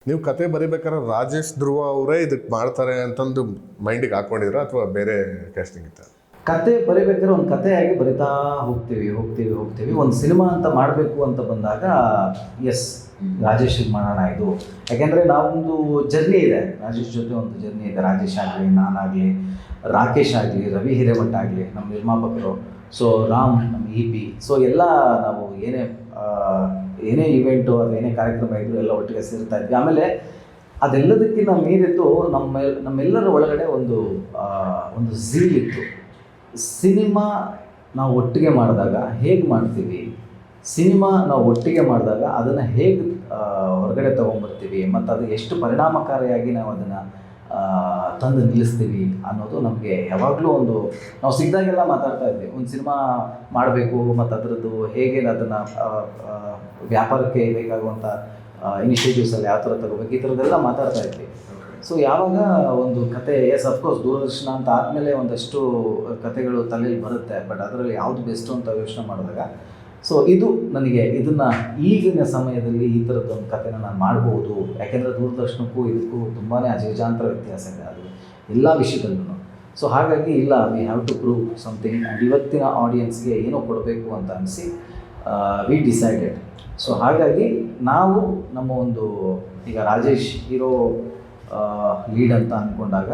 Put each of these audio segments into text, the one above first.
ನೀವು ಕತೆ ಬರೀಬೇಕಾದ್ರೆ ರಾಜೇಶ್ ಧ್ರುವ ಅವರೇ ಇದಕ್ಕೆ ಮಾಡ್ತಾರೆ ಅಂತಂದು ಮೈಂಡಿಗೆ ಹಾಕೊಂಡಿದ್ರ ಅಥವಾ ಬೇರೆ ಕ್ಯಾಸ್ಟಿಂಗ್ ಇತ್ತ? ಕತೆ ಬರೀಬೇಕಾದ್ರೆ ಒಂದು ಕಥೆಯಾಗಿ ಬರಿತಾ ಹೋಗ್ತೀವಿ ಒಂದು ಸಿನಿಮಾ ಅಂತ ಮಾಡಬೇಕು ಅಂತ ಬಂದಾಗ ಎಸ್ ರಾಜೇಶ್ ಮಾಡೋಣ ಇದು. ಯಾಕೆಂದರೆ ನಾವೊಂದು ಜರ್ನಿ ಇದೆ, ರಾಜೇಶ್ ಜೊತೆ ಒಂದು ಜರ್ನಿ ಇದೆ. ರಾಜೇಶ್ ಆಗಲಿ, ನಾನಾಗಲಿ, ರಾಕೇಶ್ ಆಗಲಿ, ರವಿ ಹಿರೇಮಠ ಆಗಲಿ ನಮ್ಮ ನಿರ್ಮಾಪಕರು, ಸೊ ರಾಮ್ ನಮ್ಮ EP, ಸೊ ಎಲ್ಲ ನಾವು ಏನೇ ಇವೆಂಟು ಅಥವಾ ಏನೇ ಕಾರ್ಯಕ್ರಮ ಇದ್ದರೂ ಎಲ್ಲ ಒಟ್ಟಿಗೆ ಸೇರ್ತಾ ಇದ್ವಿ. ಆಮೇಲೆ ಅದೆಲ್ಲದಕ್ಕಿಂತ ಮೀರಿದ್ದು ನಮ್ಮೆಲ್ಲರ ಒಳಗಡೆ ಒಂದು ಝೀಲ್ ಇತ್ತು. ಸಿನಿಮಾ ನಾವು ಒಟ್ಟಿಗೆ ಮಾಡಿದಾಗ ಹೇಗೆ ಮಾಡ್ತೀವಿ, ಸಿನಿಮಾ ನಾವು ಒಟ್ಟಿಗೆ ಮಾಡಿದಾಗ ಅದನ್ನು ಹೇಗೆ ಹೊರಗಡೆ ತೊಗೊಂಬರ್ತೀವಿ ಮತ್ತು ಅದು ಎಷ್ಟು ಪರಿಣಾಮಕಾರಿಯಾಗಿ ನಾವು ಅದನ್ನು ತಂದು ನಿಲ್ಲಿಸ್ತೀವಿ ಅನ್ನೋದು ನಮಗೆ ಯಾವಾಗಲೂ ನಾವು ಸಿಕ್ಕಿದಾಗೆಲ್ಲ ಮಾತಾಡ್ತಾ ಇದ್ವಿ. ಒಂದು ಸಿನಿಮಾ ಮಾಡಬೇಕು ಮತ್ತು ಅದರದ್ದು ಹೇಗೆ ಅದನ್ನು ವ್ಯಾಪಾರಕ್ಕೆ ಬೇಕಾಗುವಂಥ ಇನಿಷಿಯೇಟಿವ್ಸಲ್ಲಿ ಯಾವ ಥರ ತಗೋಬೇಕು, ಈ ಥರದ್ದೆಲ್ಲ ಮಾತಾಡ್ತಾ ಇದ್ವಿ. ಸೊ ಯಾವಾಗ ಒಂದು ಕತೆ ಅಫ್ಕೋರ್ಸ್ ದೂರದರ್ಶನ ಅಂತ ಆದಮೇಲೆ ಒಂದಷ್ಟು ಕತೆಗಳು ತಲೆಯಲ್ಲಿ ಬರುತ್ತೆ, ಬಟ್ ಅದರಲ್ಲಿ ಯಾವುದು ಬೆಸ್ಟು ಅಂತ ಯೋಚನೆ ಮಾಡಿದಾಗ ಸೊ ಇದು ನನಗೆ ಇದನ್ನು ಈಗಿನ ಸಮಯದಲ್ಲಿ ಈ ಥರದ್ದೊಂದು ಕಥೆನ ನಾನು ಮಾಡ್ಬೋದು. ಯಾಕೆಂದರೆ ದೂರದರ್ಶನಕ್ಕೂ ಇದಕ್ಕೂ ತುಂಬಾ ಅಜಗಜಾಂತರ ವ್ಯತ್ಯಾಸ ಇದೆ ಅದು ಎಲ್ಲ ವಿಷಯದಲ್ಲೂ. ಸೊ ಹಾಗಾಗಿ ಇಲ್ಲ, we have to prove something and ಇವತ್ತಿನ ಆಡಿಯನ್ಸ್ಗೆ ಏನೋ ಕೊಡಬೇಕು ಅಂತ ಅನಿಸಿ ವಿ ಡಿಸೈಡೆಡ್. ಸೊ ಹಾಗಾಗಿ ನಾವು ನಮ್ಮ ಈಗ ರಾಜೇಶ್ ಹೀರೋ ಲೀಡ್ ಅಂತ ಅಂದ್ಕೊಂಡಾಗ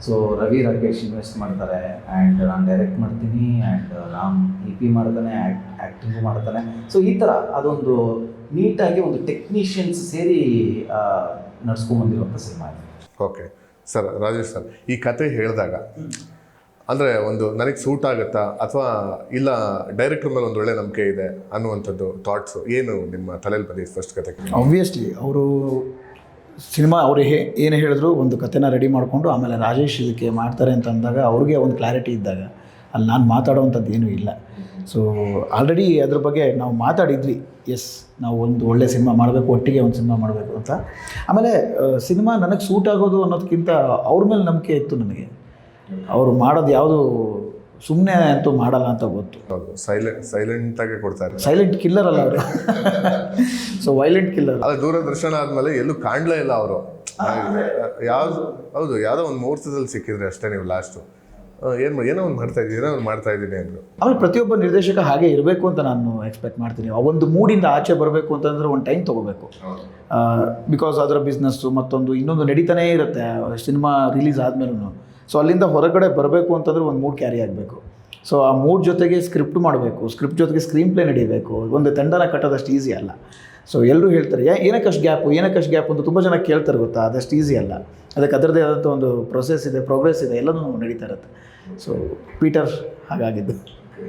ಸೊ ರವಿ ರಾಕೇಶ್ ಇನ್ವೆಸ್ಟ್ ಮಾಡ್ತಾರೆ ಆ್ಯಂಡ್ ನಾನು ಡೈರೆಕ್ಟ್ ಮಾಡ್ತೀನಿ ಆ್ಯಂಡ್ ರಾಮ್ EP ಮಾಡ್ತಾನೆ, ಆ್ಯಕ್ಟಿಂಗು ಮಾಡ್ತಾನೆ. ಸೊ ಈ ಥರ ಅದೊಂದು ನೀಟಾಗಿ ಒಂದು ಟೆಕ್ನಿಷಿಯನ್ಸ್ ಸೇರಿ ನಡ್ಸ್ಕೊಂಬಂದಿರುವಂಥ ಸಿನಿಮಾ ಇದೆ. ಓಕೆ ಸರ್, ರಾಜೇಶ್ ಸರ್, ಈ ಕತೆ ಹೇಳಿದಾಗ ಅಂದರೆ ನನಗೆ ಸೂಟ್ ಆಗುತ್ತಾ ಅಥವಾ ಇಲ್ಲ ಡೈರೆಕ್ಟರ್ ಮೇಲೆ ಒಂದು ಒಳ್ಳೆ ನಂಬಿಕೆ ಇದೆ ಅನ್ನುವಂಥದ್ದು ಥಾಟ್ಸು ಏನು ನಿಮ್ಮ ತಲೆಯಲ್ಲಿ ಬಂದಿದ್ದು ಫಸ್ಟ್ ಕತೆ? ಆಬ್ವಿಯಸ್ಲಿ ಅವರು ಸಿನಿಮಾ ಅವರು ಏನು ಹೇಳಿದ್ರು ಒಂದು ಕಥೆನ ರೆಡಿ ಮಾಡಿಕೊಂಡು ಆಮೇಲೆ ರಾಜೇಶ್ ಇದಕ್ಕೆ ಮಾಡ್ತಾರೆ ಅಂತ ಅಂದಾಗ ಅವ್ರಿಗೆ ಒಂದು ಕ್ಲಾರಿಟಿ ಇದ್ದಾಗ ಅಲ್ಲಿ ನಾನು ಮಾತಾಡೋವಂಥದ್ದು ಏನೂ ಇಲ್ಲ. ಸೊ ಆಲ್ರೆಡಿ ಅದ್ರ ಬಗ್ಗೆ ನಾವು ಮಾತಾಡಿದ್ವಿ, ಎಸ್ ನಾವು ಒಂದು ಒಳ್ಳೆ ಸಿನಿಮಾ ಮಾಡಬೇಕು, ಒಟ್ಟಿಗೆ ಒಂದು ಸಿನಿಮಾ ಮಾಡಬೇಕು ಅಂತ. ಆಮೇಲೆ ಸಿನಿಮಾ ನನಗೆ ಸೂಟ್ ಆಗೋದು ಅನ್ನೋದಕ್ಕಿಂತ ಅವ್ರ ಮೇಲೆ ನಂಬಿಕೆ ಇತ್ತು ನನಗೆ. ಅವರು ಮಾಡೋದು ಯಾವುದು ಸುಮ್ಮನೆ ಅಂತೂ ಮಾಡಲ್ಲ ಅಂತ ಗೊತ್ತು. ಹೌದು, ಸೈಲೆಂಟಾಗಿ ಕೊಡ್ತಾರೆ. ಸೈಲೆಂಟ್ ಕಿಲ್ಲರ್ ಅಲ್ಲ ಅವರು. So violent killer. ಅದು ದೂರದರ್ಶನ ಆದಮೇಲೆ ಎಲ್ಲೂ ಕಾಣಲೇ ಇಲ್ಲ ಅವರು. ಯಾವುದೋ ಒಂದು ಮುಹೂರ್ತದಲ್ಲಿ ಸಿಕ್ಕಿದ್ರೆ ಅಷ್ಟೇ ನೀವು ಲಾಸ್ಟು ಏನೋ ಒಂದು ಮಾಡ್ತಾ ಇದ್ದೀನಿ ಅಂದರು. ಆಮೇಲೆ ಪ್ರತಿಯೊಬ್ಬ ನಿರ್ದೇಶಕ ಹಾಗೆ ಇರಬೇಕು ಅಂತ ನಾನು ಎಕ್ಸ್ಪೆಕ್ಟ್ ಮಾಡ್ತೀನಿ. ಆ ಒಂದು ಮೂಡಿಂದ ಆಚೆ ಬರಬೇಕು ಅಂತಂದರೆ ಒಂದು ಟೈಮ್ ತೊಗೋಬೇಕು. ಬಿಕಾಸ್ ಅದರ ಬಿಸ್ನೆಸ್ಸು ಮತ್ತೊಂದು ಇನ್ನೊಂದು ನಡೀತಾನೇ ಇರುತ್ತೆ ಸಿನಿಮಾ ರಿಲೀಸ್ ಆದಮೇಲೂ. ಸೊ ಅಲ್ಲಿಂದ ಹೊರಗಡೆ ಬರಬೇಕು ಅಂತಂದರೆ ಒಂದು ಮೂಡ್ ಕ್ಯಾರಿ ಆಗಬೇಕು. ಸೊ ಆ ಮೂಡ್ ಜೊತೆಗೆ ಸ್ಕ್ರಿಪ್ಟ್ ಮಾಡಬೇಕು, ಸ್ಕ್ರಿಪ್ಟ್ ಜೊತೆಗೆ ಸ್ಕ್ರೀನ್ ಪ್ಲೇ ನಡೀಬೇಕು. ಒಂದು ತಂಡನ ಕಟ್ಟೋದಷ್ಟು ಈಸಿ ಅಲ್ಲ. ಸೊ ಎಲ್ಲರೂ ಹೇಳ್ತಾರೆ ಏನಕ್ಕಷ್ಟು ಗ್ಯಾಪು ಅಂತ ತುಂಬ ಜನ ಕೇಳ್ತಾರೆ, ಗೊತ್ತಾ? ಅದಷ್ಟು ಈಸಿ ಅಲ್ಲ. ಅದಕ್ಕೆ ಅದರದ್ದೇ ಆದಂಥ ಒಂದು ಪ್ರೊಸೆಸ್ ಇದೆ, ಪ್ರೋಗ್ರೆಸ್ ಇದೆ, ಎಲ್ಲನೂ ನಡೀತಾ ಇರುತ್ತೆ. So Peter ಹಾಗಾಗಿದ್ದು.